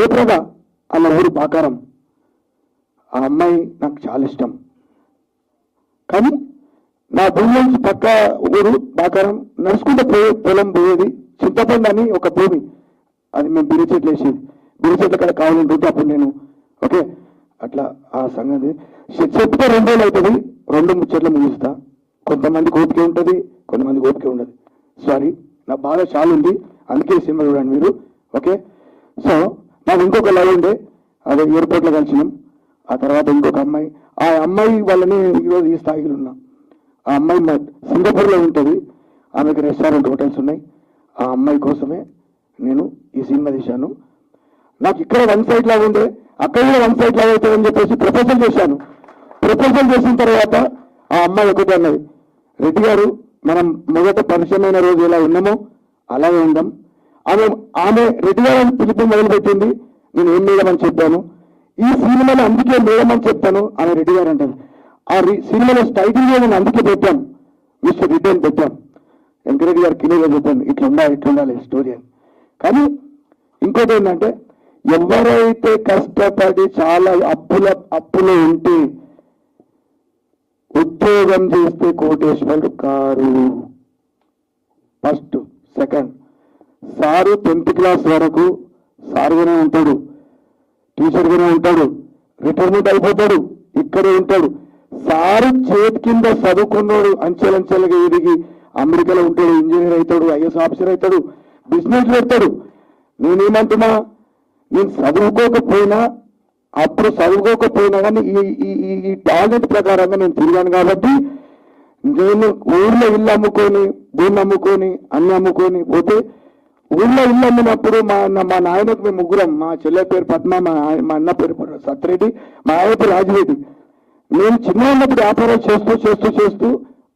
జయప్రద అన్న ఊరు బాకారం. ఆ అమ్మాయి నాకు చాలా ఇష్టం. కానీ నా భూమి నుంచి పక్క ఊరు బాకారం నడుచుకుంటే పొలం పోయేది. చింతపండు అని ఒక భూమి, అది మేము బిరి చెట్లు వేసేది. బిరి చెట్ల కాడ కావాలంటుంటే అప్పుడు నేను ఓకే అట్లా ఆ సంగతి చెప్తే 2 రోజులు అవుతుంది, 2 ముచ్చట్లు ముగిస్తా. కొంతమంది ఓపిక ఉంటుంది, కొంతమంది ఓపిక ఉండదు. సారీ, నా బాధ చాలా ఉంది, అందుకే సినిమా చూడండి మీరు. ఓకే, సో నాకు ఇంకొక లవ్ ఉండే, అదే ఎయిర్పోర్ట్లో కలిసినాం. ఆ తర్వాత ఇంకొక అమ్మాయి, ఆ అమ్మాయి వాళ్ళని ఈరోజు ఈ స్థాయిలో ఉన్నా. ఆ అమ్మాయి సింగపూర్లో ఉంటుంది, ఆమెకు రెస్టారెంట్ హోటల్స్ ఉన్నాయి. ఆ అమ్మాయి కోసమే నేను ఈ సినిమా తీశాను. నాకు ఇక్కడ 1 సైడ్ లాగా ఉండే, అక్కడ కూడా 1 సైడ్ లాగా అవుతుందని చెప్పేసి ప్రపోజల్ చేశాను. ప్రపోజల్ చేసిన తర్వాత ఆ అమ్మాయి ఒకటి అన్నది, రెడ్డి గారు మనం మొదట పరిచయమైన రోజు ఎలా ఉన్నామో అలాగే ఉందాం. ఆమె రెడ్డి గారు అని పిలుపు మొదలుపెట్టింది. నేను ఏం మేడమని చెప్పాను, ఈ సినిమాలో అందుకే మేడమని చెప్తాను, ఆమె రెడ్డి గారు అంటారు. ఆ సినిమాలో టైటిల్ నేను అందుకే పెట్టాం, మిస్టర్ రెడ్డి అని పెట్టాం. వెంకరెడ్డి గారు క్లియర్గా చెప్పాను, ఇట్లా ఉండాలి స్టోరీ అని. కానీ ఇంకోటి ఏంటంటే, ఎవరైతే కష్టపడి చాలా అప్పులో ఉంటే ఉద్యోగం చేస్తే కోటేశ్వరుడు కారు. First, second, sir 10th class వరకు సారుగానే ఉంటాడు, టీచర్గానే ఉంటాడు, రిటైర్మెంట్ అయిపోతాడు, ఇక్కడే ఉంటాడు. సారు చేతి కింద చదువుకున్నాడు, అంచెలంచెలుగా ఎదిగి అమెరికాలో ఉంటాడు, ఇంజనీర్ అవుతాడు, ఐఎస్ ఆఫీసర్ అవుతాడు, బిజినెస్ పెడతాడు. నేనేమంటున్నా, నేను చదువుకోకపోయినా కానీ ఈ టాలెంట్ ప్రకారంగా నేను తిరిగాను. కాబట్టి నేను ఊళ్ళో ఇల్లు అమ్ముకొని, భూమి అమ్ముకొని, అన్ని అమ్ముకొని పోతే, ఊళ్ళో ఇల్లు అమ్మినప్పుడు మా నాయనకు మేము ముగ్గురం, మా చెల్లె పేరు పద్మ, మా అన్న పేరు సత్రెడ్డి, మా ఆయన పేరు రాజిరెడ్డి. నేను చిన్న ఉన్నప్పుడు వ్యాపారాలు చేస్తూ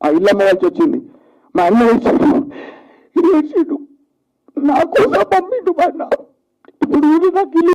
ఆ ఇల్లు అమ్మవలసి వచ్చింది. మా అన్న ఏడ్చాడు, నా కోసం పంపిండు. ఇప్పుడు నాకు ఇల్లు